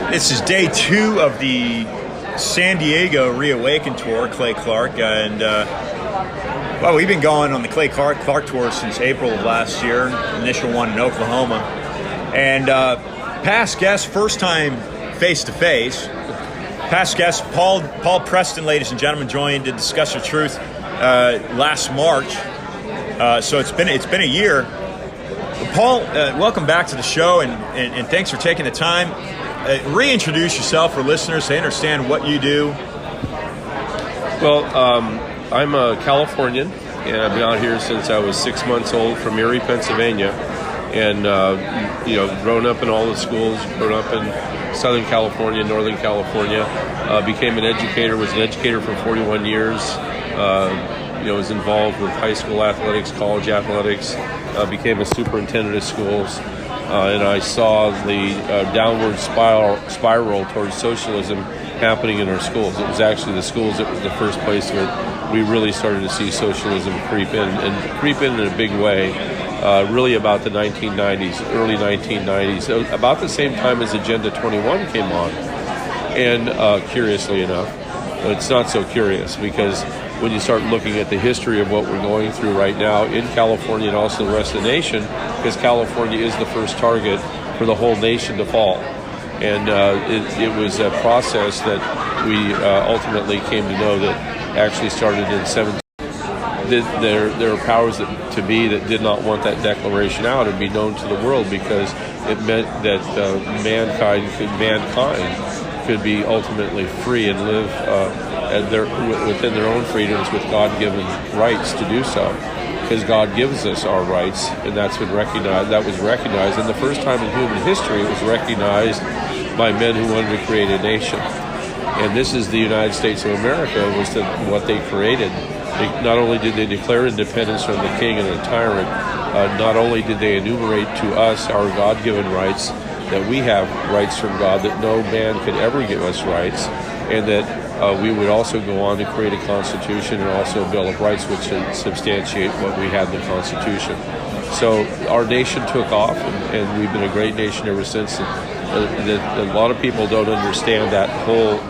This is day 2 of the San Diego Reawaken Tour, Clay Clark, and well, we've been going on the Clay Clark Tour since April of last year, initial one in Oklahoma, and past guest, first time face-to-face, past guest Paul Preston, ladies and gentlemen, joined to discuss the truth last March, so it's been a year. Paul, welcome back to the show, and thanks for taking the time. Reintroduce yourself for listeners so they understand what you do. Well, I'm a Californian, and I've been out here since I was 6 months old from Erie, Pennsylvania, and grown up in all the schools, grown up in Southern California, Northern California, became an educator, was an educator for 41 years, was involved with high school athletics, college athletics, became a superintendent of schools. And I saw the downward spiral towards socialism happening in our schools. It was actually the schools that was the first place where we really started to see socialism creep in a big way, really about the 1990s, early 1990s, about the same time as Agenda 21 came on. And curiously enough, it's not so curious because when you start looking at the history of what we're going through right now in California and also the rest of the nation, because California is the first target for the whole nation to fall. And it was a process that we ultimately came to know that actually started in 17. There are powers that did not want that declaration out and be known to the world because it meant that mankind could be ultimately free and live within their own freedoms with God-given rights to do so, because God gives us our rights, and that's been recognized. That was recognized, and the first time in human history it was recognized by men who wanted to create a nation. And this is the United States of America, was what they created. Not only did they declare independence from the king and the tyrant, not only did they enumerate to us our God-given rights, that we have rights from God, that no man could ever give us rights, and that we would also go on to create a Constitution and also a Bill of Rights which should substantiate what we had in the Constitution. So our nation took off, and we've been a great nation ever since. A lot of people don't understand that whole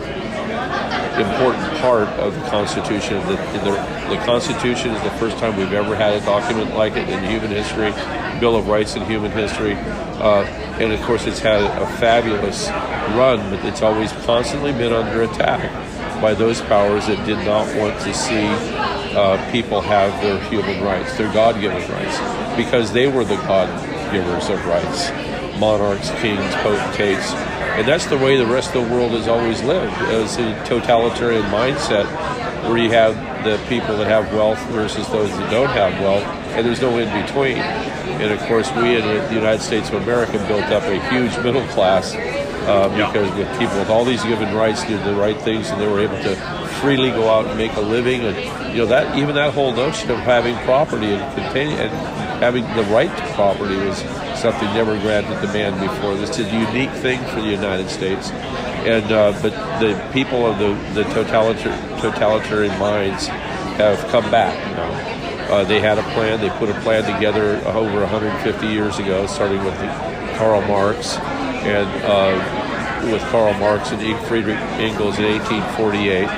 important part of the Constitution. The Constitution is the first time we've ever had a document like it in human history, Bill of Rights in human history. And of course it's had a fabulous run, but it's always constantly been under attack by those powers that did not want to see people have their human rights, their God-given rights, because they were the God-givers of rights, monarchs, kings, potentates. And that's the way the rest of the world has always lived. It's a totalitarian mindset where you have the people that have wealth versus those that don't have wealth, and there's no in between. And of course, we in the United States of America built up a huge middle class because with people with all these given rights did the right things, and they were able to freely go out and make a living. And that whole notion of having property and having the right to property was something never granted to man before. This is a unique thing for the United States. And but the people of the totalitarian minds have come back. They had a plan. They put a plan together over 150 years ago, starting with Karl Marx and Friedrich Engels in 1848.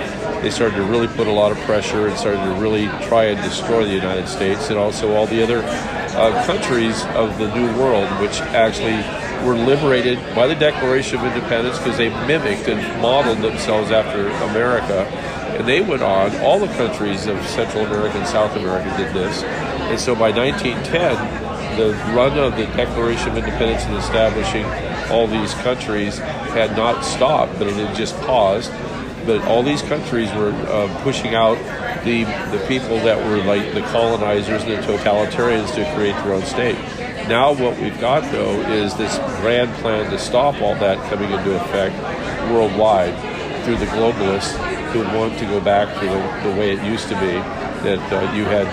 They started to really put a lot of pressure and started to really try and destroy the United States and also all the other countries of the New World, which actually were liberated by the Declaration of Independence because they mimicked and modeled themselves after America. And they went on, all the countries of Central America and South America did this. And so by 1910, the run of the Declaration of Independence and establishing all these countries had not stopped, but it had just paused. But all these countries were pushing out the people that were like the colonizers and the totalitarians to create their own state. Now what we've got, though, is this grand plan to stop all that coming into effect worldwide through the globalists who want to go back to the way it used to be, that you had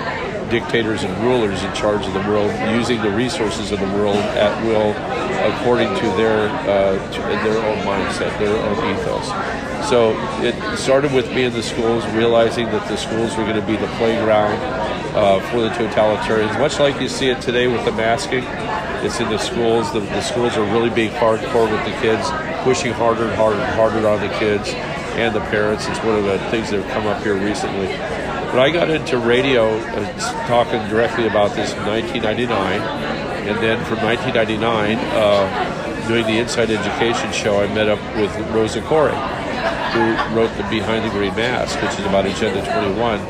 dictators and rulers in charge of the world, using the resources of the world at will according to their own mindset, their own ethos. So it started with me in the schools, realizing that the schools were going to be the playground for the totalitarians, much like you see it today with the masking. It's in the schools. The schools are really being hardcore with the kids pushing harder and harder and harder on the kids and the parents. It's one of the things that have come up here recently. But I got into radio talking directly about this in 1999, and then from 1999, doing the Inside Education show, I met up with Rosa Corey, who wrote the Behind the Green Mask, which is about Agenda 21.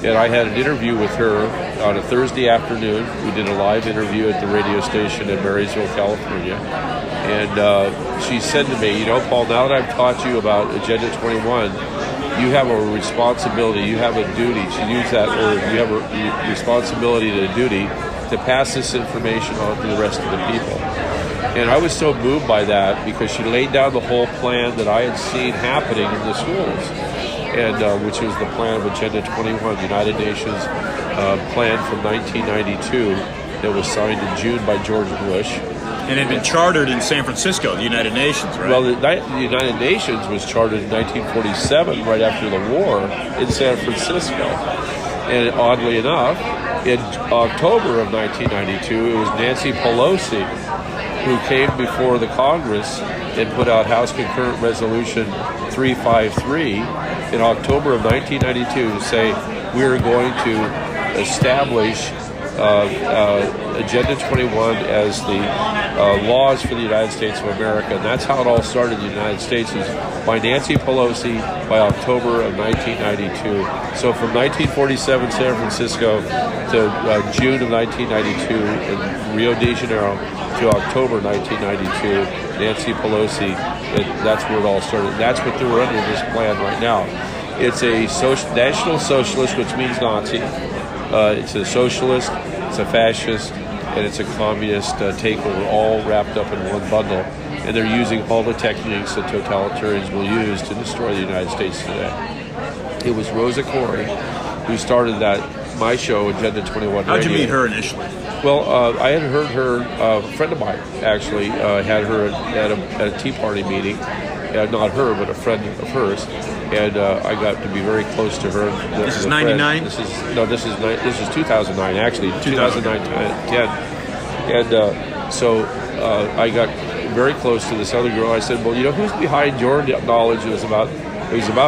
And I had an interview with her on a Thursday afternoon. We did a live interview at the radio station in Marysville, California. And she said to me, Paul, now that I've taught you about Agenda 21, you have a responsibility, you have a duty to use that, or you have a responsibility and a duty to pass this information on to the rest of the people. And I was so moved by that because she laid down the whole plan that I had seen happening in the schools, and which was the plan of Agenda 21, the United Nations plan from 1992 that was signed in June by George Bush. And it had been chartered in San Francisco, the United Nations, right? Well, the United Nations was chartered in 1947, right after the war, in San Francisco. And oddly enough, in October of 1992, it was Nancy Pelosi who came before the Congress and put out House Concurrent Resolution 353 in October of 1992 to say we are going to establish Agenda 21 as the laws for the United States of America. And that's how it all started in the United States, is by Nancy Pelosi by October of 1992. So from 1947 San Francisco to June of 1992 in Rio de Janeiro to October 1992, Nancy Pelosi, that's where it all started. That's what we're under this plan right now. It's a National Socialist, which means Nazi. It's a socialist, it's a fascist, and it's a communist takeover, all wrapped up in one bundle. And they're using all the techniques that totalitarians will use to destroy the United States today. It was Rosa Corey who started my show, Agenda 21 How'd Radio. you meet her initially? Well, I had heard her, a friend of mine actually, had her at a Tea Party meeting. Not her, but a friend of hers. And I got to be very close to her. This is 99? This is 2009, actually, 2009, 10. And so I got very close to this other girl. I said, well, who's behind your knowledge? It was about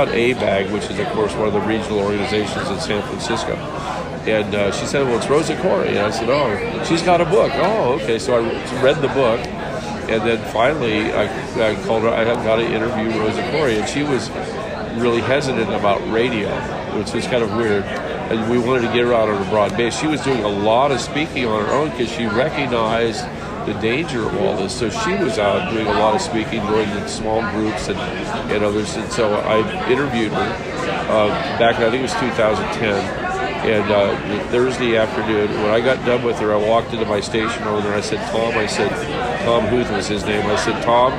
ABAG, which is, of course, one of the regional organizations in San Francisco. And she said, well, it's Rosa Corey. And I said, oh, she's got a book. Oh, okay. So I read the book. And then finally, I called her. I got to interview Rosa Corey, and she was really hesitant about radio, which was kind of weird. And we wanted to get her out on a broad base. She was doing a lot of speaking on her own because she recognized the danger of all this. So she was out doing a lot of speaking, going in small groups and others. And so I interviewed her back in, I think it was 2010. And Thursday afternoon, when I got done with her, I walked into my station over there. I said, Tom Huth was his name. I said, Tom,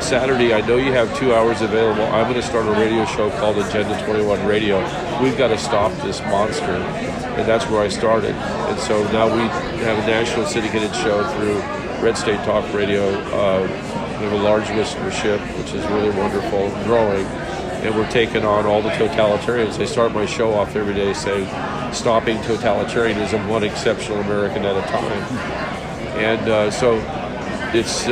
Saturday, I know you have 2 hours available. I'm going to start a radio show called Agenda 21 Radio. We've got to stop this monster. And that's where I started. And so now we have a national syndicated show through Red State Talk Radio. We have a large listenership, which is really wonderful, growing. And we're taking on all the totalitarians. I start my show off every day saying, stopping totalitarianism, one exceptional American at a time. And so it's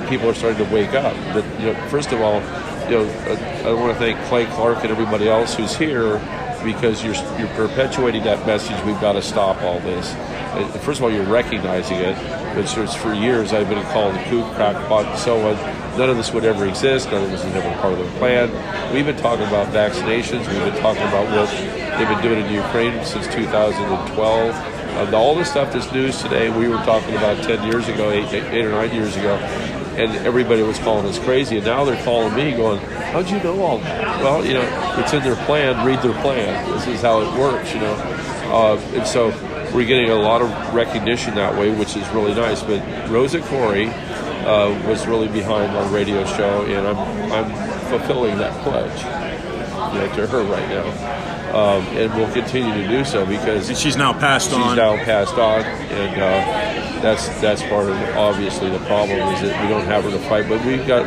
people are starting to wake up. But first of all, I want to thank Clay Clark and everybody else who's here, because you're perpetuating that message. We've got to stop all this. First of all, you're recognizing it, but for years I've been called a kook, crackpot, and so on. None of this would ever exist. None of this is ever part of the plan. We've been talking about vaccinations. We've been talking about what they've been doing in Ukraine since 2012. All the stuff that's news today, we were talking about 10 years ago, 8 or 9 years ago, and everybody was calling us crazy. And now they're calling me going, how'd you know all that? Well, it's in their plan. Read their plan. This is how it works, And so we're getting a lot of recognition that way, which is really nice. But Rosa Corey was really behind our radio show, and I'm fulfilling that pledge to her right now. And we'll continue to do so because she's now passed on. She's now passed on, and that's part of obviously the problem is that we don't have her to fight. But we've got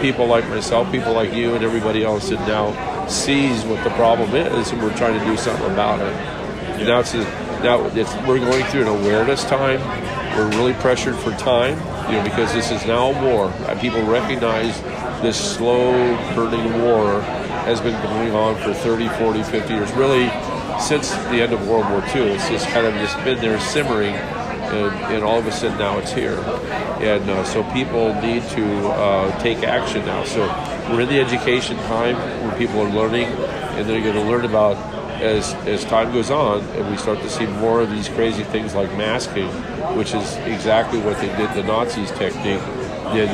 people like myself, people like you, and everybody else that now sees what the problem is, and we're trying to do something about it. Yeah. Now we're going through an awareness time. We're really pressured for time. because this is now a war. People recognize this slow burning war has been going on for 30, 40, 50 years, really since the end of World War II. It's just kind of just been there simmering, and all of a sudden now it's here. And so people need to take action now. So we're in the education time where people are learning, and they're going to learn about, as time goes on, and we start to see more of these crazy things like masking, which is exactly what they did, the Nazis technique did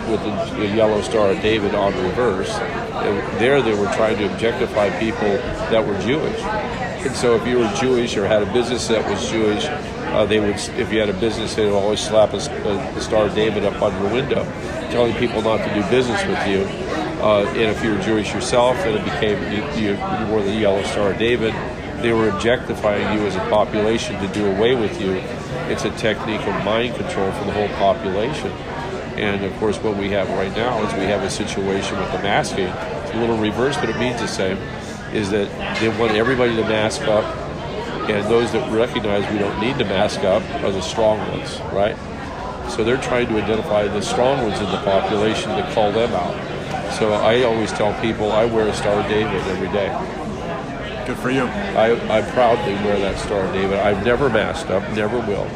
with the yellow Star of David on reverse. And there they were trying to objectify people that were Jewish. And so if you were Jewish or had a business that was Jewish, they would, if you had a business, they would always slap the Star of David up on your window, telling people not to do business with you. And if you were Jewish yourself, and it became you wore the yellow Star of David, they were objectifying you as a population to do away with you. It's a technique of mind control for the whole population. And of course, what we have right now is we have a situation with the masking. It's a little reverse, but it means the same. Is that they want everybody to mask up, and those that recognize we don't need to mask up are the strong ones, right? So they're trying to identify the strong ones in the population to call them out. So I always tell people I wear a Star of David every day. Good for you. I proudly wear that Star of David. I've never masked up, never will.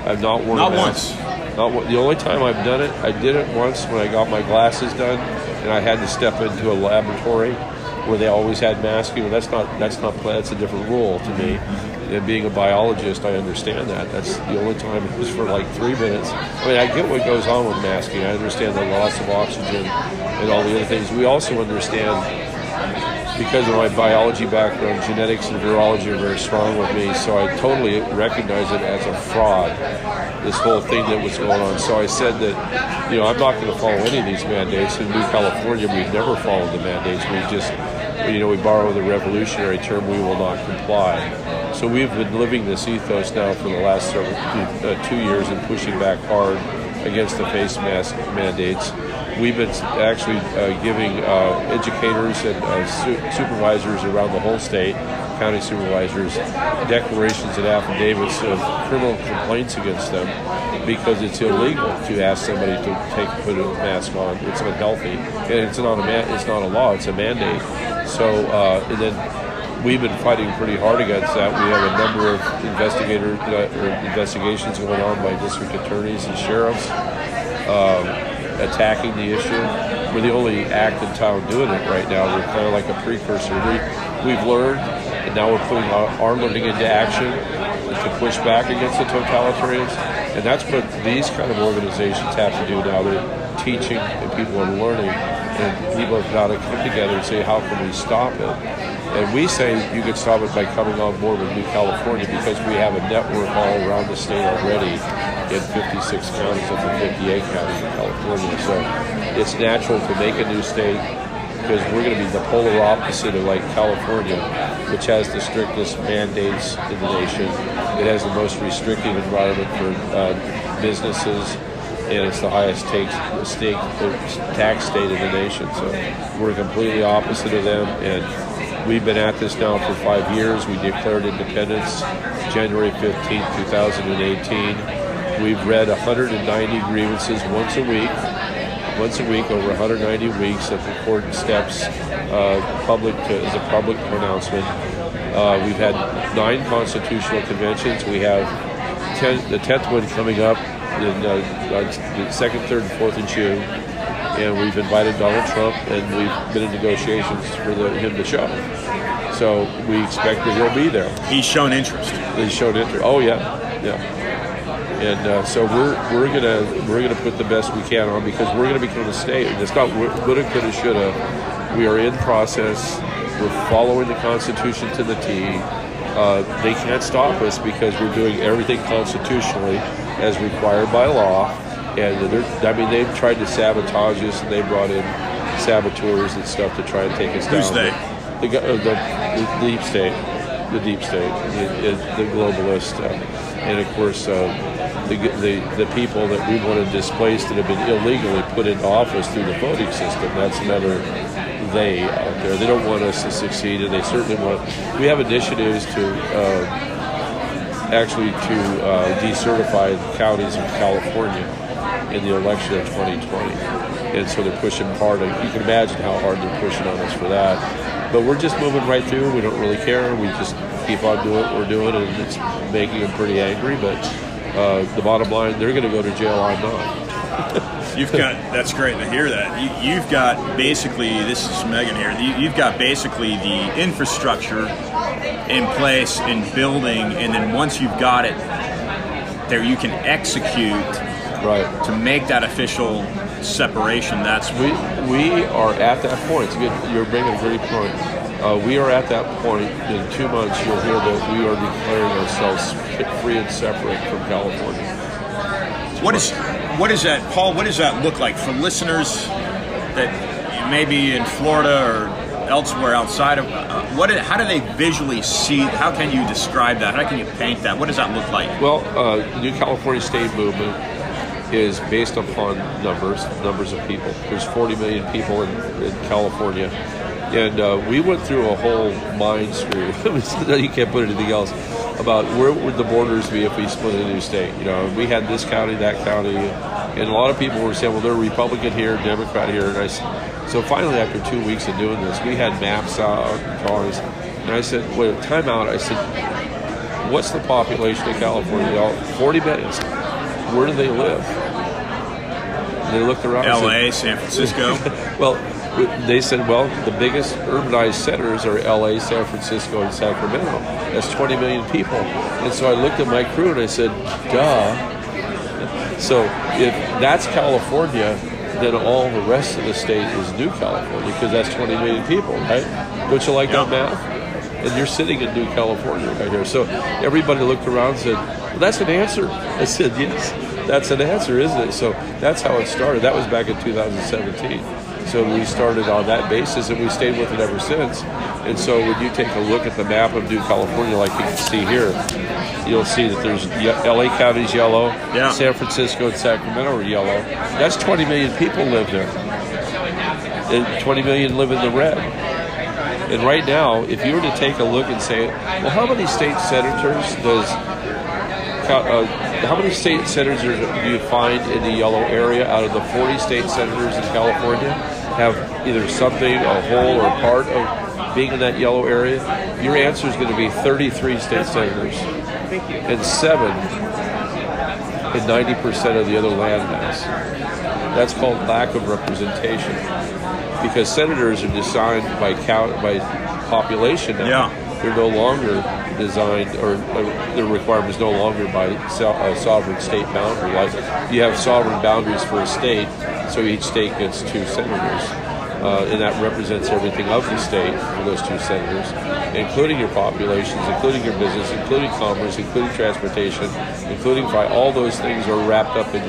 I've not worn a mask. Not once. The only time I've done it, I did it once when I got my glasses done, and I had to step into a laboratory where they always had masking. Well, that's a different rule to me. And being a biologist, I understand that. That's the only time. It was for like 3 minutes. I mean, I get what goes on with masking. I understand the loss of oxygen and all the other things. We also understand, because of my biology background, genetics and virology are very strong with me, so I totally recognize it as a fraud, this whole thing that was going on. So I said that, I'm not going to follow any of these mandates. In New California, we've never followed the mandates. We just, we borrow the revolutionary term, we will not comply. So we've been living this ethos now for the last 2 years and pushing back hard against the face mask mandates. We've been actually giving educators and supervisors around the whole state, county supervisors, declarations and affidavits of criminal complaints against them because it's illegal to ask somebody to put a mask on. It's unhealthy, and it's not a law; it's a mandate. So, and then we've been fighting pretty hard against that. We have a number of investigations going on by district attorneys and sheriffs. Attacking the issue. We're the only act in town doing it right now. We're kind of like a precursor. We've learned, and now we're putting our learning into action to push back against the totalitarians. And that's what these kind of organizations have to do now. They're teaching, and people are learning, and people have got to come together and say, how can we stop it? And we say you can stop it by coming on board with New California, because we have a network all around the state already in 56 counties of the 58 counties in California. So it's natural to make a new state, because we're going to be the polar opposite of like California, which has the strictest mandates in the nation. It has the most restrictive environment for businesses, and it's the highest tax state in the nation. So we're completely opposite of them, and we've been at this now for 5 years. We declared independence January 15th, 2018. We've read 190 grievances once a week, over 190 weeks of important steps, as a public pronouncement. We've had 9 constitutional conventions. We have the 10th one coming up in the 2nd, 3rd, and 4th of June. And we've invited Donald Trump, and we've been in negotiations for him to show. So we expect that he'll be there. He's shown interest. Oh yeah. And so we're gonna put the best we can on, because we're gonna become a state. And it's not woulda, coulda, shoulda. We are in process. We're following the Constitution to the T. They can't stop us because we're doing everything constitutionally as required by law. And they've tried to sabotage us, and they brought in saboteurs and stuff to try and take us down. Who's they? The deep state, the globalist, and of course the people that we want to displace that have been illegally put into office through the voting system. That's another they out there. They don't want us to succeed, and they certainly want. We have initiatives to decertify the counties of California. in the election of 2020. And so they're pushing hard. You can imagine how hard they're pushing on us for that. But we're just moving right through. We don't really care. We just keep on doing what we're doing, and it's making them pretty angry. But the bottom line, they're going to go to jail. I'm not. That's great to hear that. You've got basically, this is Megan here, you've got basically the infrastructure in place in building, and then once you've got it there, you can execute right to make that official separation. That's we are at that point. You're bringing a great point. We are at that point. In 2 months, you'll hear that we are declaring ourselves free and separate from California. What is that, Paul? What does that look like for listeners that may be in Florida or elsewhere outside of? How do they visually see? How can you describe that? How can you paint that? What does that look like? Well, the New California State Movement is based upon numbers of people. There's 40 million people in California. And we went through a whole mind screw. You can't put anything else about where would the borders be if we split a new state. You know, we had this county, that county, and a lot of people were saying, well, they're Republican here, Democrat here. And so finally, after 2 weeks of doing this, we had maps out and drawings. And I said, wait, time out. I said, what's the population of California? 40 million. Where do they live? And they looked around. L.A., San Francisco. Well, they said, well, the biggest urbanized centers are L.A., San Francisco, and Sacramento. That's 20 million people. And so I looked at my crew and I said, duh. So if that's California, then all the rest of the state is New California, because that's 20 million people, right? Don't you like that math? And you're sitting in New California right here. So everybody looked around and said, well, that's an answer. I said, yes, that's an answer, isn't it? So that's how it started. That was back in 2017. So we started on that basis, and we stayed with it ever since. And so when you take a look at the map of New California, like you can see here, you'll see that there's LA County's yellow, San Francisco and Sacramento are yellow. That's 20 million people live there. And 20 million live in the red. And right now, if you were to take a look and say, well, how many state senators do you find in the yellow area out of the 40 state senators in California have either something, a whole or part of being in that yellow area? Your answer is going to be 33 state senators and 7 in 90% of the other landmass. That's called lack of representation, because senators are designed by population now. Yeah. They're no longer designed, or their requirement is no longer by a sovereign state boundary. Like you have sovereign boundaries for a state, so each state gets 2 senators, and that represents everything of the state for those 2 senators, including your populations, including your business, including commerce, including transportation, including all those things are wrapped up in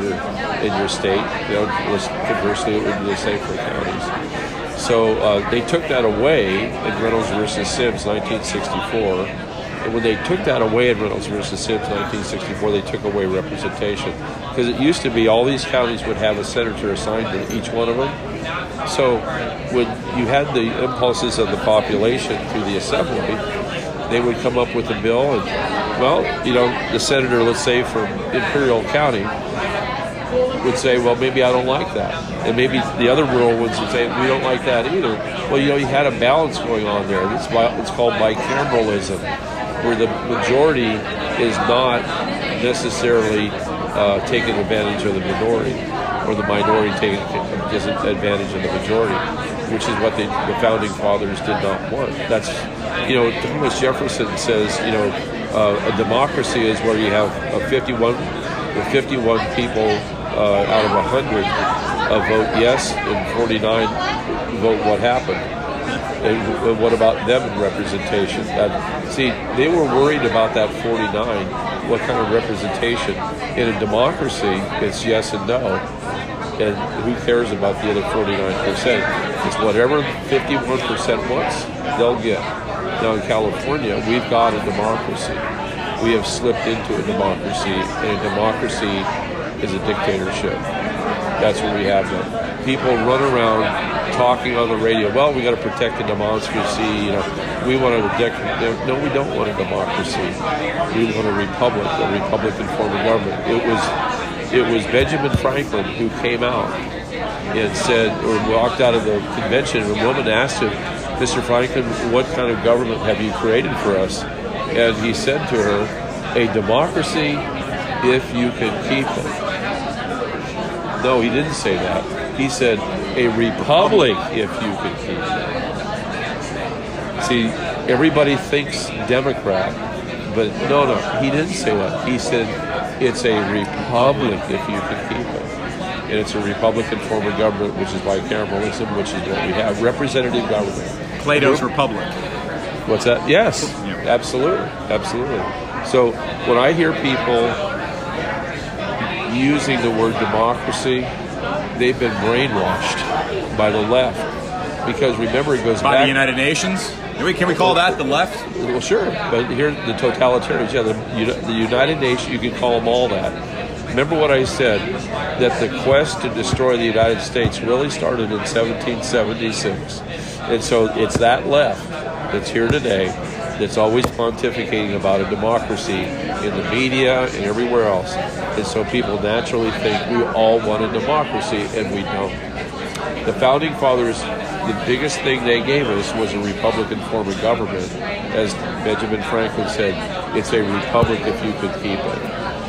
your state. You know, conversely, it would be the same for counties. So they took that away in Reynolds versus Sims, 1964. And when they took that away in Reynolds versus Sims, 1964, they took away representation. Because it used to be all these counties would have a senator assigned to each one of them. So when you had the impulses of the population through the assembly, they would come up with a bill and, well, you know, the senator, let's say from Imperial County, would say, well, maybe I don't like that. And maybe the other rural ones would say, we don't like that either. Well, you know, you had a balance going on there. It's called bicameralism, where the majority is not necessarily taking advantage of the minority, or the minority taking advantage of the majority, which is what the founding fathers did not want. That's, you know, Thomas Jefferson says, you know, a democracy is where you have 51 people out of 100 vote yes, and 49 vote what happened. And what about them in representation? See, they were worried about that 49, what kind of representation. In a democracy, it's yes and no. And who cares about the other 49%? It's whatever 51% wants, they'll get. Now in California, we've got a democracy. We have slipped into a democracy, and a democracy is a dictatorship. That's what we have now. People run around talking on the radio, well, we got to protect the democracy, you know, we want a no, we don't want a democracy. We want a republic, a Republican form of government. It was it was Benjamin Franklin who came out and said, or walked out of the convention, and a woman asked him, Mr. Franklin, what kind of government have you created for us? And he said to her, a democracy if you can keep it. No, he didn't say that. He said, a republic if you can keep it. See, everybody thinks Democrat, but no, he didn't say that. He said, it's a republic if you can keep it. And it's a Republican form of government, which is bicameralism, which is what we have, representative government. Plato's Republic. What's that? Yes, Yeah. absolutely, absolutely. So when I hear people using the word democracy, they've been brainwashed by the left. Because remember, it goes By back... the United Nations? Can we call that the left? Well, sure, but here the totalitarians, the United Nations, you can call them all that. Remember what I said, that the quest to destroy the United States really started in 1776. And so it's that left that's here today that's always pontificating about a democracy in the media and everywhere else. And so people naturally think we all want a democracy, and we don't. The Founding Fathers, the biggest thing they gave us was a Republican form of government. As Benjamin Franklin said, it's a republic if you could keep it.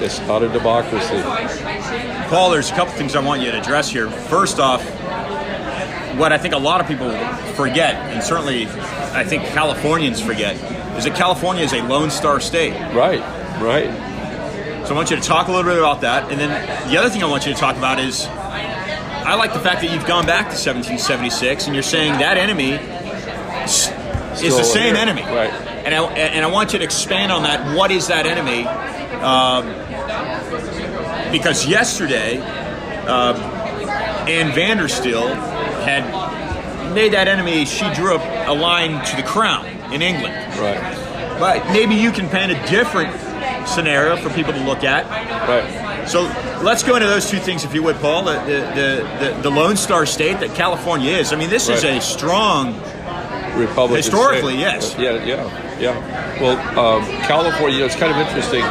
It's not a democracy. Paul, there's a couple things I want you to address here. First off, what I think a lot of people forget, and certainly I think Californians forget, is that California is a Lone Star state. Right. So I want you to talk a little bit about that. And then the other thing I want you to talk about is, I like the fact that you've gone back to 1776 and you're saying that enemy is the same enemy. Right. And I want you to expand on that. What is that enemy? Because yesterday, Anne Vandersteel had made that enemy, she drew up a line to the crown in England. Right. But maybe you can paint a different scenario for people to look at. Right. So let's go into those two things, if you would, Paul. The Lone Star state that California is. I mean, this is a strong Republican historically, state. yes. Yeah. Well, California, it's kind of interesting.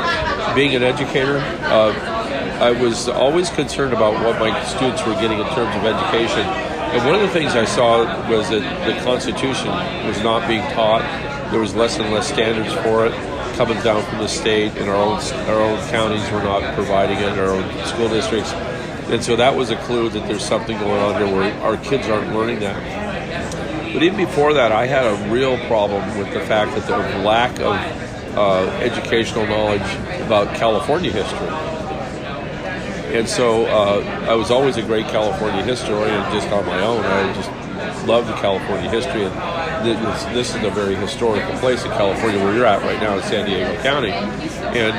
Being an educator, I was always concerned about what my students were getting in terms of education. And one of the things I saw was that the Constitution was not being taught. There was less and less standards for it coming down from the state, and our own counties were not providing it, our own school districts. And so that was a clue that there's something going on here where our kids aren't learning that. But even before that, I had a real problem with the fact that there was lack of educational knowledge about California history. And so I was always a great California historian just on my own. I just loved the California history. And this is a very historical place in California where you're at right now in San Diego County. And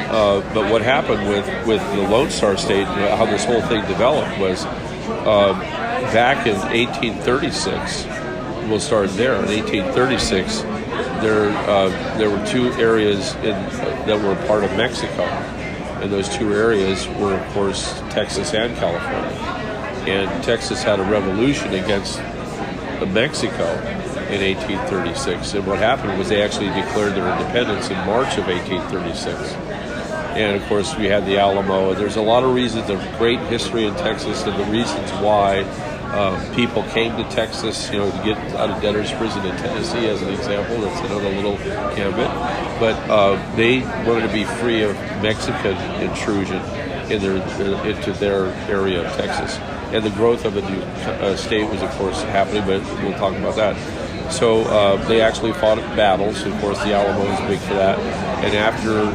but what happened with the Lone Star State, how this whole thing developed was back in 1836, we'll start there. In 1836, there were two areas that were part of Mexico. And those two areas were, of course, Texas and California. And Texas had a revolution against Mexico in 1836. And what happened was they actually declared their independence in March of 1836. And, of course, we had the Alamo. And there's a lot of reasons of great history in Texas and the reasons why people came to Texas, to get out of debtor's prison in Tennessee, as an example. That's another little gambit. But they wanted to be free of Mexican intrusion into their area of Texas. And the growth of a new state was, of course, happening, but we'll talk about that. So they actually fought battles. Of course, the Alamo was big for that. And after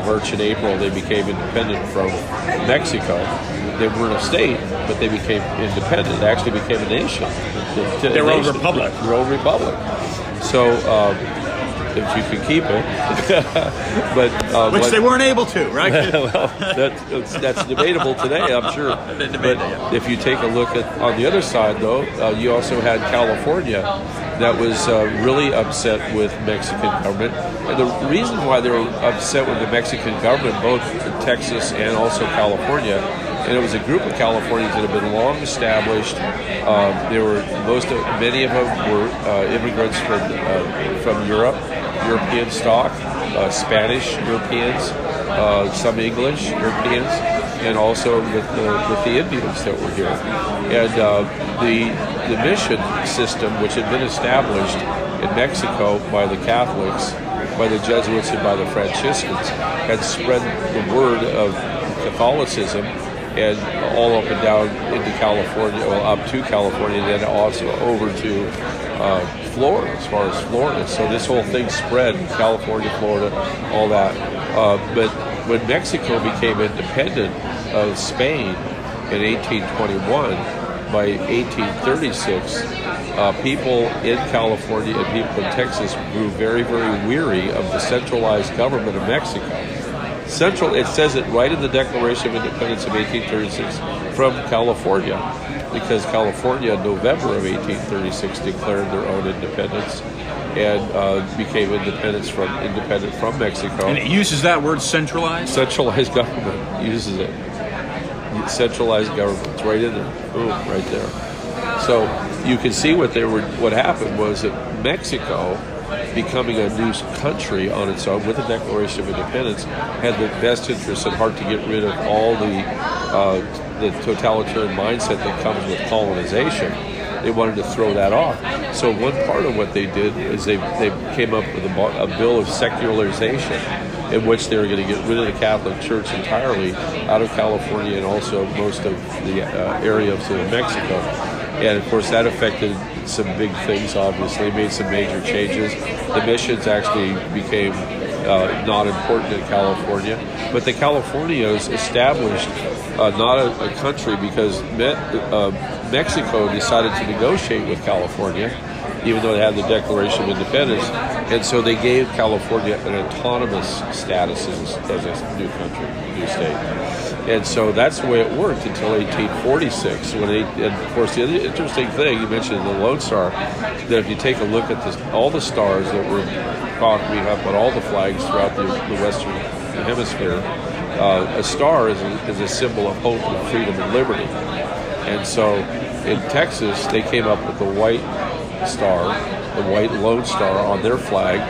March and April, they became independent from Mexico. They weren't a state, but they became independent. They actually became a nation. Their own republic. Their own republic. So, if you could keep it. But which they weren't able to, right? Well, that's debatable today, I'm sure. But if you take a look on the other side, though, you also had California that was really upset with Mexican government. And the reason why they were upset with the Mexican government, both Texas and also California, and it was a group of Californians that had been long established. Many of them were immigrants from Europe, European stock, Spanish Europeans, some English Europeans, and also with the Indians that were here. And the mission system, which had been established in Mexico by the Catholics, by the Jesuits, and by the Franciscans, had spread the word of Catholicism and all up and down into California, well, up to California, and then also over to Florida, as far as Florida. So this whole thing spread, California, Florida, all that. But when Mexico became independent of Spain in 1821, by 1836, people in California and people in Texas grew very, very weary of the centralized government of Mexico. It says it right in the Declaration of Independence of 1836 from California, because California in November of 1836 declared their own independence and became independent from Mexico. And it uses that word centralized? Centralized government uses it. Centralized government. It's right in there. Boom, right there. So you can see what happened was that Mexico, becoming a new country on its own with the Declaration of Independence, had the best interest at heart to get rid of all the totalitarian mindset that comes with colonization. They wanted to throw that off. So one part of what they did is they came up with a bill of secularization, in which they were going to get rid of the Catholic Church entirely out of California and also most of the area of Mexico. And of course that affected some big things, obviously, made some major changes. The missions actually became not important in California, but the Californios established not a country because Mexico decided to negotiate with California, even though they had the Declaration of Independence, and so they gave California an autonomous status as a new country, new state. And so that's the way it worked until 1846. And of course, the other interesting thing, you mentioned the Lone Star, that if you take a look at all the stars that were popping up on all the flags throughout the Western Hemisphere, a star is a symbol of hope and freedom and liberty. And so in Texas, they came up with the white star, the white Lone Star on their flag.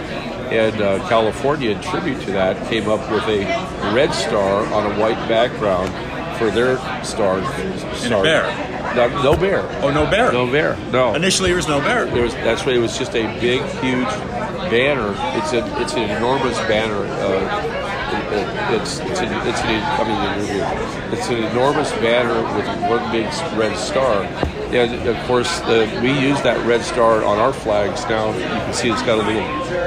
And California, in tribute to that, came up with a red star on a white background for their star. And a bear. No bear. Oh, no bear. No bear. No. Initially, there was no bear. That's right. It was just a big, huge banner. It's an enormous banner. It's an enormous banner with one big red star. And of course, we use that red star on our flags now. You can see it's got a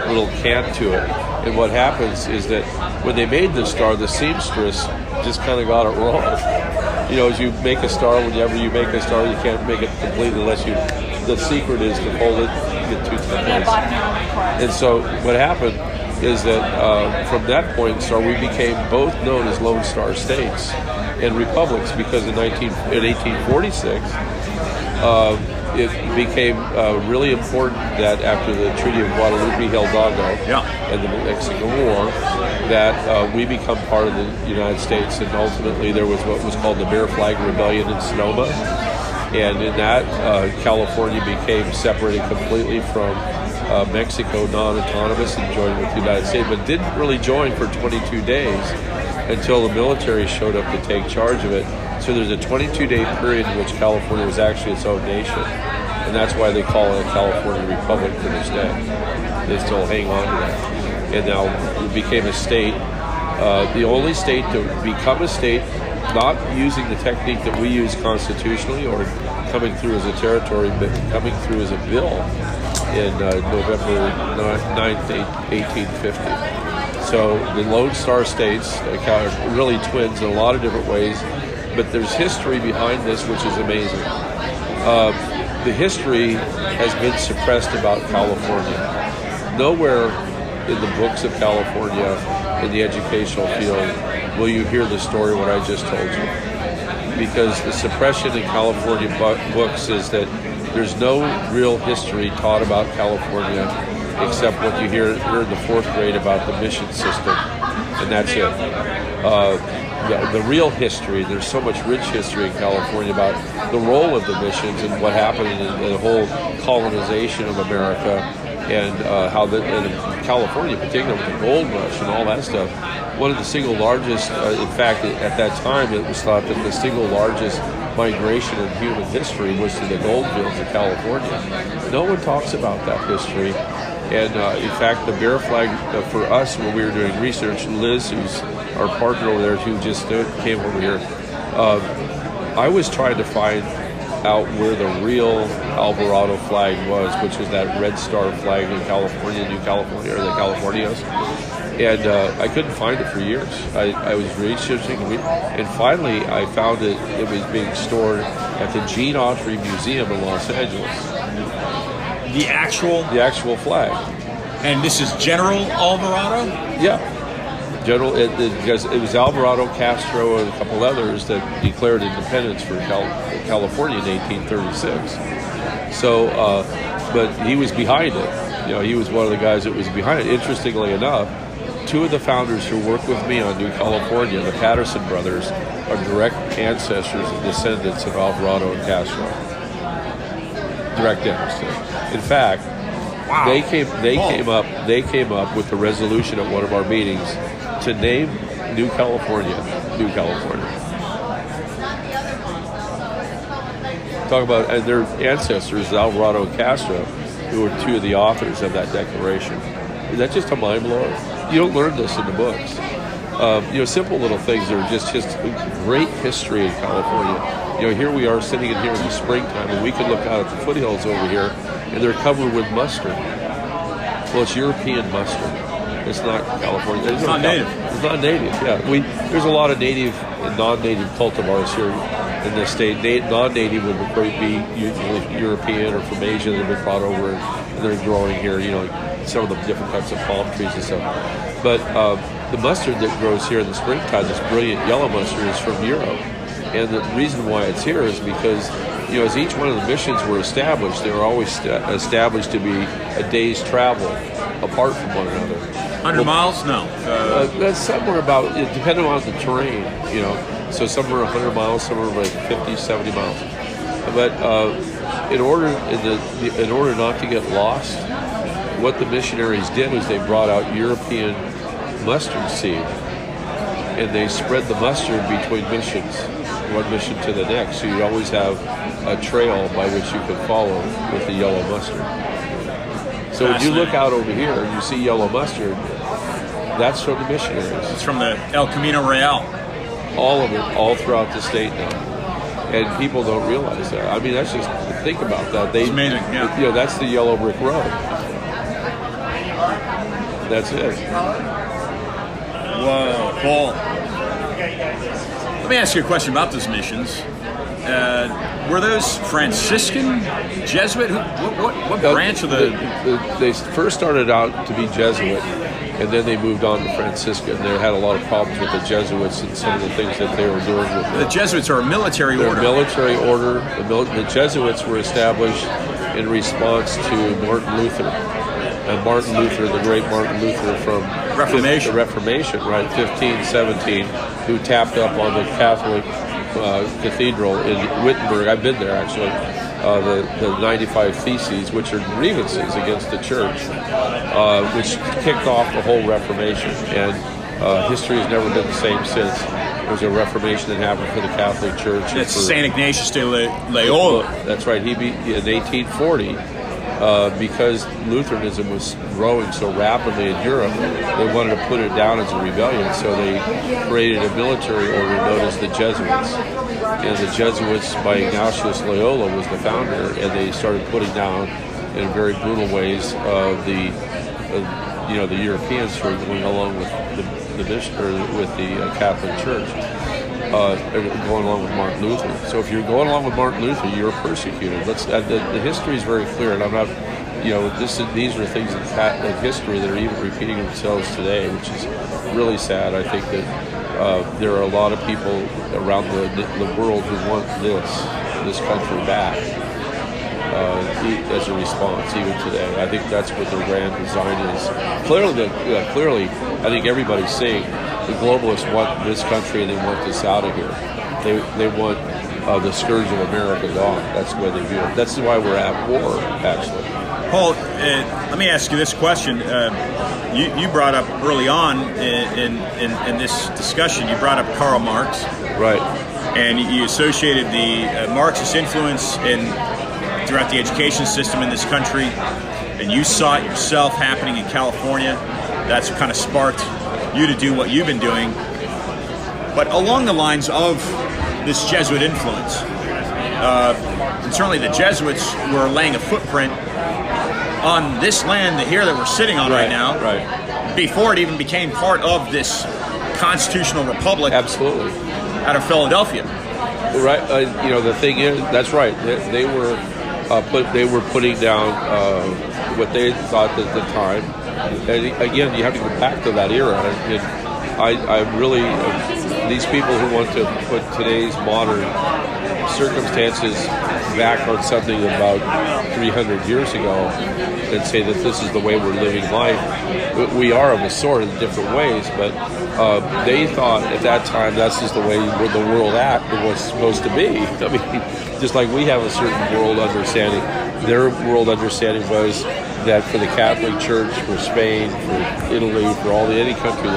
little cant to it. And what happens is that when they made the star, the seamstress just kind of got it wrong. You know, as you make a star, whenever you make a star, you can't make it completely unless you. The secret is to hold it, get two thickness. And so what happened is that from that point, we became both known as Lone Star states and republics, because in 1846. It became really important that after the Treaty of Guadalupe Hidalgo and the Mexican War, that we become part of the United States, and ultimately there was what was called the Bear Flag Rebellion in Sonoma, and in that California became separated completely from Mexico, non-autonomous, and joined with the United States, but didn't really join for 22 days until the military showed up to take charge of it. So there's a 22-day period in which California was actually its own nation, and that's why they call it a California Republic to this day. They still hang on to that. And now it became a state, the only state to become a state, not using the technique that we use constitutionally or coming through as a territory, but coming through as a bill in November 9th, 1850. So the Lone Star states are really twins in a lot of different ways. But there's history behind this, which is amazing. The history has been suppressed about California. Nowhere in the books of California, in the educational field, will you hear the story what I just told you. Because the suppression in California books is that there's no real history taught about California except what you hear in the fourth grade about the mission system, and that's it. The real history, there's so much rich history in California about the role of the missions and what happened in the whole colonization of America and how and in California in particular with the gold rush and all that stuff. One of the single largest, in fact, at that time, it was thought that the single largest migration in human history was to the gold fields of California. No one talks about that history. And in fact, the bear flag for us when we were doing research, Liz, who's our partner over there, who just came over here, I was trying to find out where the real Alvarado flag was, which was that red star flag in California, New California, or the Californios. And I couldn't find it for years. I was researching, and finally I found it was being stored at the Gene Autry Museum in Los Angeles. The actual flag. And this is General Alvarado? Yeah. Because it was Alvarado, Castro, and a couple others that declared independence for California in 1836. So, but he was behind it. He was one of the guys that was behind it. Interestingly enough, two of the founders who worked with me on New California, the Patterson brothers, are direct ancestors and descendants of Alvarado and Castro. Direct ancestors. In fact, wow. They came up with the resolution at one of our meetings to name New California. Talk about their ancestors, Alvarado and Castro, who were two of the authors of that declaration. Is that just a mind blower? You don't learn this in the books. Simple little things that are just great history in California. Here we are sitting in here in the springtime, and we can look out at the foothills over here, and they're covered with mustard. Well, it's European mustard. It's not California. It's not native. It's not native. Yeah, there's a lot of native and non-native cultivars here in this state. Non-native would be usually European or from Asia that have been brought over and they're growing here. Some of the different types of palm trees and stuff. But the mustard that grows here in the springtime, this brilliant yellow mustard, is from Europe. And the reason why it's here is because, as each one of the missions were established, they were always established to be a day's travel apart from one another. 100 miles? No. That's somewhere about, depending on the terrain, So some are 100 miles, some are like 50, 70 miles. But in order not to get lost, what the missionaries did was they brought out European mustard seed, and they spread the mustard between missions, one mission to the next. So you always have a trail by which you can follow with the yellow mustard. So when you look out over here and you see yellow mustard, that's from the missionaries. It's from the El Camino Real. All of it, all throughout the state now. And people don't realize that. I mean, that's just, think about that. It's amazing, yeah. That's the yellow brick road. That's it. Whoa, Paul. Let me ask you a question about those missions. Were those Franciscan, Jesuit? What branch of the... They first started out to be Jesuit, and then they moved on to Franciscan. They had a lot of problems with the Jesuits and some of the things that they were doing with them. The Jesuits are a military order. They're a military order. The Jesuits were established in response to Martin Luther. And Martin Luther, the great Martin Luther from Reformation. The Reformation, right, 1517, who tapped up on the Catholic cathedral in Wittenberg. I've been there, actually. The 95 Theses, which are grievances against the church, which kicked off the whole Reformation. And history has never been the same since. There was a Reformation that happened for the Catholic Church. That's St. Ignatius de Loyola. That's right. He in 1840. Because Lutheranism was growing so rapidly in Europe, they wanted to put it down as a rebellion, so they created a military order known as the Jesuits. And the Jesuits, by Ignatius Loyola, was the founder, and they started putting down, in very brutal ways, the Europeans who were going along with the Catholic Church. Going along with Martin Luther. So if you're going along with Martin Luther, you're persecuted. The history is very clear, and I'm not, these are things in history that are even repeating themselves today, which is really sad. I think that there are a lot of people around the world who want this country back as a response, even today. I think that's what their grand design is. Clearly, I think everybody's saying the globalists want this country and they want this out of here. They want the scourge of America gone. That's the way they view it. That's why we're at war, actually. Paul, let me ask you this question. You brought up early on in this discussion, you brought up Karl Marx. Right. And you associated the Marxist influence throughout the education system in this country, and you saw it yourself happening in California. That's what kind of sparked you to do what you've been doing. But along the lines of this Jesuit influence, and certainly the Jesuits were laying a footprint on this land here that we're sitting on right now, before it even became part of this constitutional republic. Absolutely. Out of Philadelphia. Right. The thing is, that's right. They were putting down what they thought at the time. And again, you have to go back to that era. And I really, these people who want to put today's modern circumstances back on something about 300 years ago and say that this is the way we're living life. We are of a sort in different ways, but they thought at that time that's just the way the world was supposed to be. I mean, just like we have a certain world understanding, their world understanding was that for the Catholic Church, for Spain, for Italy, for any country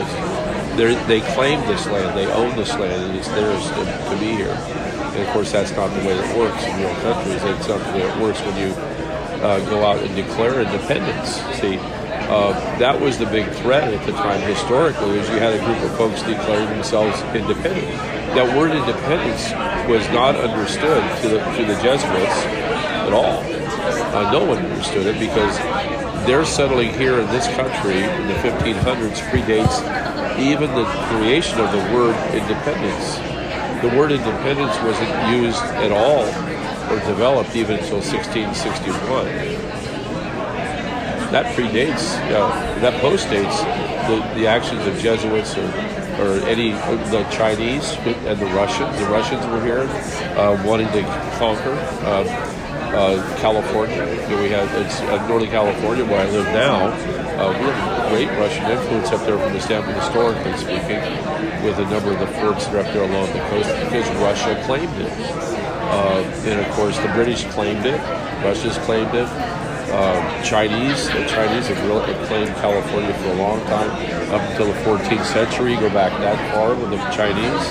they claim this land, they own this land, and it's theirs to be here. And of course, that's not the way it works in real countries. It's not the way it works when you go out and declare independence. See, that was the big threat at the time historically, is you had a group of folks declaring themselves independent. That word independence was not understood to the Jesuits at all. No one understood it because their settling here in this country in the 1500s predates even the creation of the word independence. The word independence wasn't used at all or developed even until 1661. That predates, that postdates the actions of Jesuits or the Chinese and the Russians. The Russians were here wanting to conquer California. We have Northern California where I live now. We have great Russian influence up there from the standpoint historically speaking, with a number of the forts that are up there along the coast because Russia claimed it. And of course the British claimed it, Russia's claimed it. The Chinese have claimed California for a long time, up until the 14th century. Go back that far with the Chinese.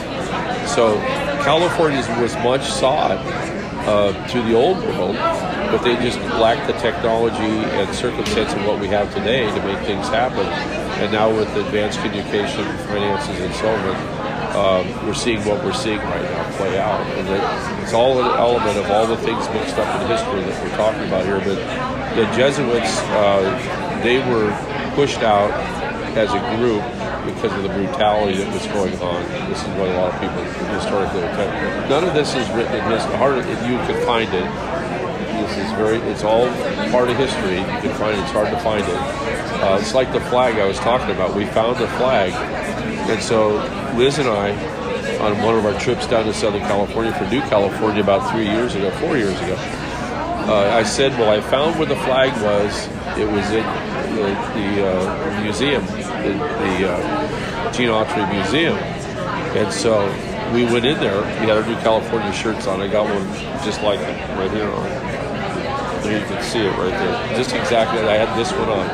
So California was much sought to the old world, but they just lacked the technology and circumstance of what we have today to make things happen. And now with advanced communication, finances, and so on, we're seeing what we're seeing right now play out. And it's all an element of all the things mixed up in history that we're talking about here. But the Jesuits, they were pushed out as a group because of the brutality that was going on. This is what a lot of people historically attend. None of this is written in history. If you can find it, it's all part of history. You can find it, it's hard to find it. It's like the flag I was talking about. We found the flag, and so Liz and I, on one of our trips down to Southern California for New California about 4 years ago, I said, well, I found where the flag was. It was in the museum, the Gene Autry Museum. And so we went in there. We had our New California shirts on. I got one just like it right here on. There you can see it right there. Just exactly. I had this one on,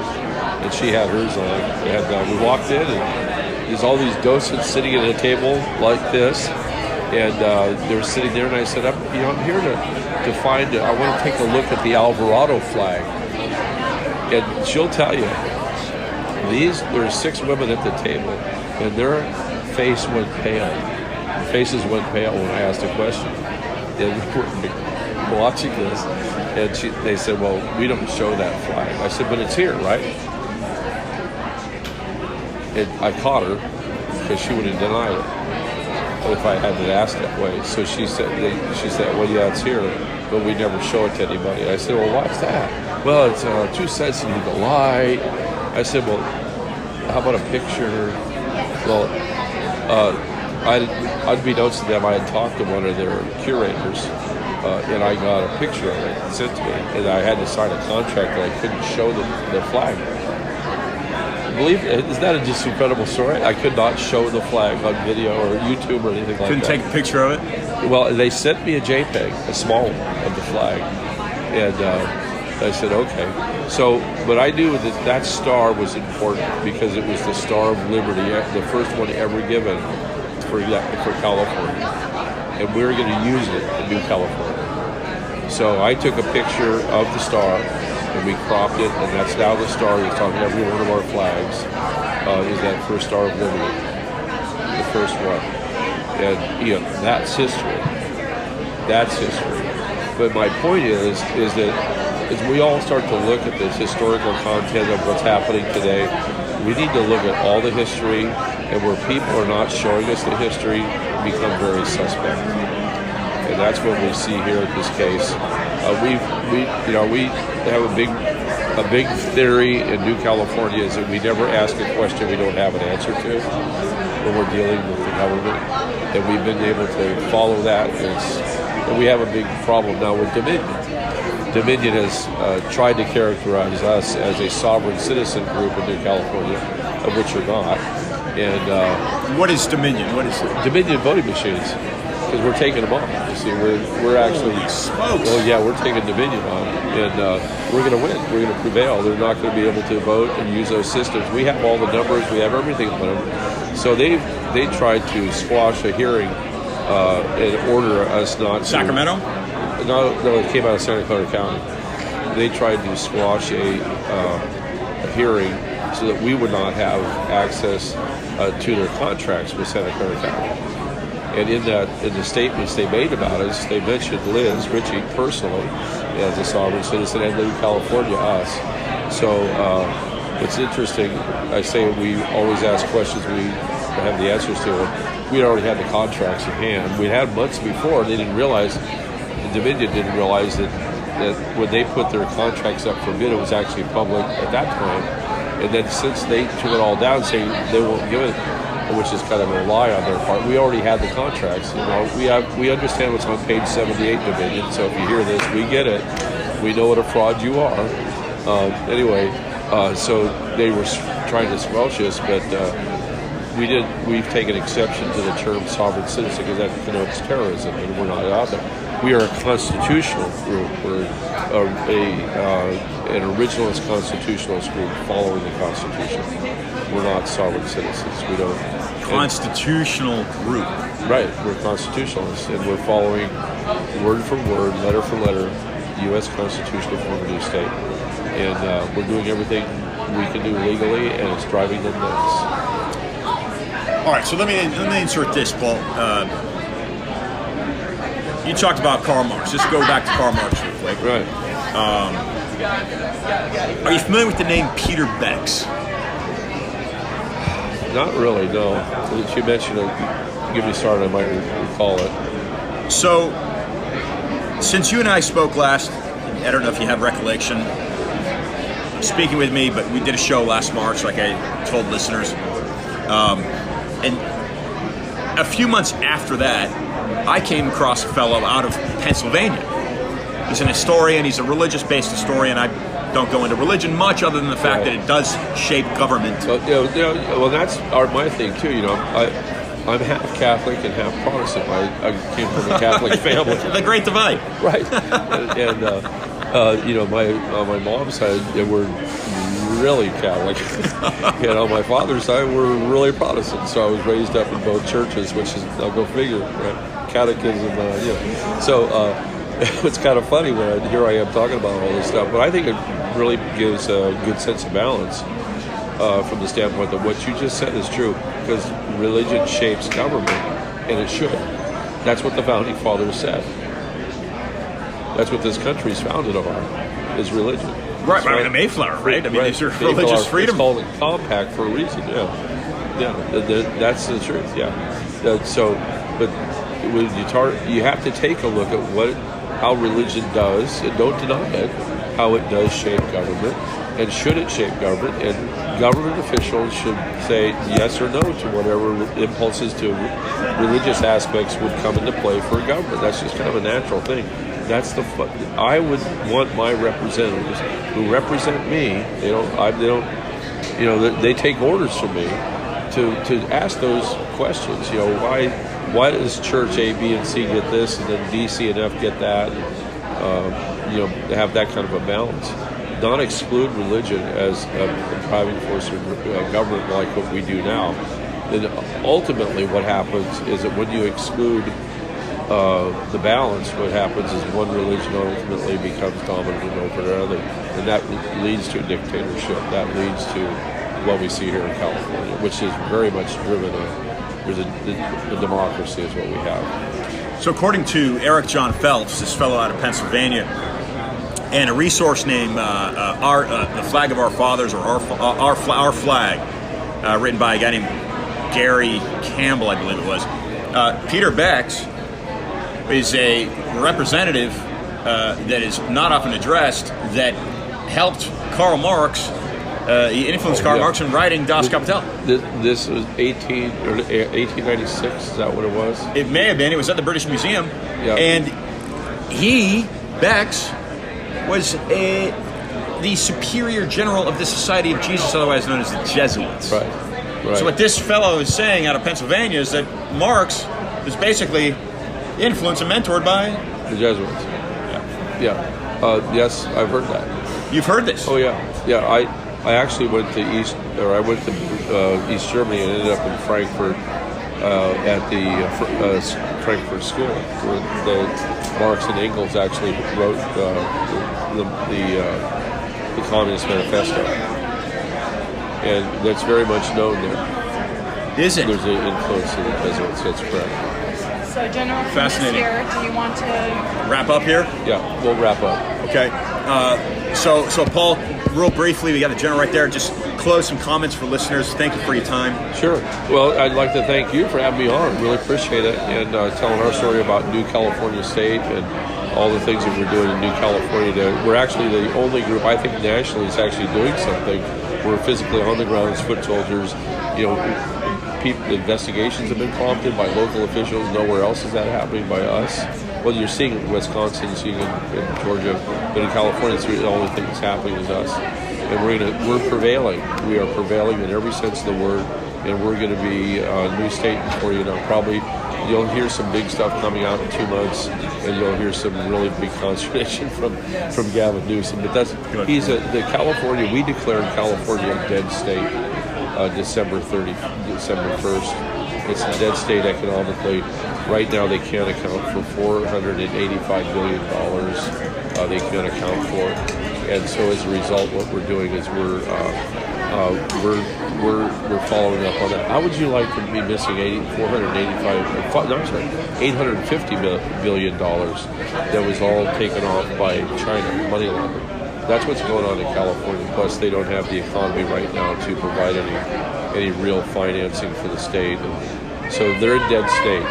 and she had hers on. We walked in, and there's all these docents sitting at a table like this, and they were sitting there. And I said, I'm here to find. I want to take a look at the Alvarado flag. And she'll tell you, there are 6 women at the table, and their face went pale. Faces went pale when I asked a question. And we're watching this, and they said, well, we don't show that flag. I said, but it's here, right? And I caught her, because she would have denied it if I hadn't asked that way. So she said, well, yeah, it's here, but we never show it to anybody. I said, well, why's that? Well, it's too sensitive to light. I said, well, how about a picture? Well, unbeknownst to them, I had talked to one of their curators, and I got a picture of it sent to me, and I had to sign a contract that I couldn't show the flag. Is that just incredible story? I could not show the flag on video or YouTube or anything like that. Couldn't take a picture of it? Well, they sent me a JPEG, a small one of the flag, and I said, okay. So, but I knew that star was important because it was the Star of Liberty, the first one ever given for California. And we were going to use it in New California. So I took a picture of the star, and we cropped it, and that's now the star that's on every one of our flags, is that first Star of Liberty, the first one. And, that's history. That's history. But my point is that as we all start to look at this historical content of what's happening today, we need to look at all the history, and where people are not showing us the history, become very suspect. And that's what we see here in this case. We have a big theory in New California is that we never ask a question we don't have an answer to when we're dealing with the government, and we've been able to follow that. And we have a big problem now with Dominion. Dominion has tried to characterize us as a sovereign citizen group in New California, of which we're not. And what is Dominion? What is it? Dominion voting machines, because we're taking them on. You see, we're actually. Well, yeah, we're taking Dominion on, and we're going to win. We're going to prevail. They're not going to be able to vote and use those systems. We have all the numbers. We have everything on them. So they tried to squash a hearing and order us not to. Sacramento? No, it came out of Santa Clara County. They tried to squash a hearing so that we would not have access to their contracts with Santa Clara County. And in the statements they made about us, they mentioned Liz Ritchie personally as a sovereign citizen, and then California us. So what's interesting, I say we always ask questions we have the answers to. And we already had the contracts in hand. We'd had months before. They didn't realize. Dominion didn't realize that when they put their contracts up for bid, it was actually public at that time. And then since they took it all down, saying they won't give it, which is kind of a lie on their part, we already had the contracts. We understand what's on page 78, Dominion. So if you hear this, we get it. We know what a fraud you are. So they were trying to squelch us, but we've taken exception to the term sovereign citizen because that connotes terrorism, and we're not out there. We are a constitutional group. We're an originalist constitutionalist group following the Constitution. We're not sovereign citizens. We don't. Constitutional group. Right. We're constitutionalists, and we're following word for word, letter for letter, the U.S. Constitution to form a new state. And we're doing everything we can do legally, and it's driving them nuts. All right, so let me insert this, Paul. You talked about Karl Marx. Just go back to Karl Marx real quick. Right. Are you familiar with the name Peter Becks? Not really, no. If you mentioned it, give me started, I might recall it. So, since you and I spoke last, I don't know if you have recollection, speaking with me, but we did a show last March, like I told listeners. And a few months after that, I came across a fellow out of Pennsylvania. He's an historian. He's a religious-based historian. I don't go into religion much, other than the fact that it does shape government. Well, that's my thing too. I'm half Catholic and half Protestant. I came from a Catholic family. The Great Divide. Right. And my mom's side, they were really Catholic. And on my father's side, we're really Protestant. So I was raised up in both churches, which is, I'll go figure, right? Catechism, So it's kind of funny when here I am talking about all this stuff. But I think it really gives a good sense of balance from the standpoint that what you just said is true, because religion shapes government, and it should. That's what the Founding Fathers said. That's what this country's founded on, is religion. Right, by the Mayflower, right? I mean, these are religious freedom. It's called a compact for a reason, yeah. That's the truth, yeah. But when you have to take a look at how religion does, and don't deny it, how it does shape government, and should it shape government, and government officials should say yes or no to whatever impulses to religious aspects would come into play for a government. That's just kind of a natural thing. I would want my representatives who represent me. They take orders from me to ask those questions. Why does Church A, B, and C get this, and then D, C, and F get that? have that kind of a balance, not exclude religion as a driving force of government like what we do now. Then ultimately what happens is that when you exclude the balance, what happens is one religion ultimately becomes dominant over another, and that leads to a dictatorship. That leads to what we see here in California, which is very much driven a democracy is what we have. So according to Eric John Phelps, this fellow out of Pennsylvania, and a resource named The Flag of Our Fathers, or Our Flag, written by a guy named Gary Campbell, I believe it was, Peter Bex is a representative that is not often addressed that helped Karl Marx. He influenced Karl Marx in writing Das Kapital. This was 1896. Is that what it was? It may have been. It was at the British Museum, and Bex, was the superior general of the Society of Jesus, otherwise known as the Jesuits. Right. So what this fellow is saying out of Pennsylvania is that Marx is basically influenced and mentored by the Jesuits. Yes, I've heard that. You've heard this? Oh yeah. I actually went to East Germany and ended up in Frankfurt at the Frankfurt School, where the Marx and Engels actually wrote the Communist Manifesto, and that's very much known there. Is it? There's an influence of the Jesuits. That's correct. So, General, from this here, do you want to wrap up here? Yeah, we'll wrap up. Okay. So Paul, real briefly, we got the general right there. Just close some comments for listeners. Thank you for your time. Sure. Well, I'd like to thank you for having me on. Really appreciate it, and telling our story about New California State and all the things that we're doing in New California. We're actually the only group, I think, nationally is actually doing something. We're physically on the ground as foot soldiers. Investigations have been prompted by local officials. Nowhere else is that happening by us. Well, you're seeing it in Wisconsin, seeing it in Georgia, but in California, it's the only thing that's happening is us. And we're prevailing. We are prevailing in every sense of the word, and we're going to be a new state before you know. Probably you'll hear some big stuff coming out in 2 months, and you'll hear some really big consternation from Gavin Newsom. But the California. We declared California a dead state. December 1st. It's a dead state economically. Right now, they can't account for $485 billion. They can't account for it, and so as a result, what we're doing is we're following up on that. How would you like to be missing $850 billion that was all taken off by China, money laundering? That's what's going on in California. Plus, they don't have the economy right now to provide any real financing for the state. And so they're a dead state.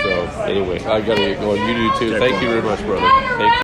So anyway, I got to get going. You do too. Thank you very much, brother. Thank you.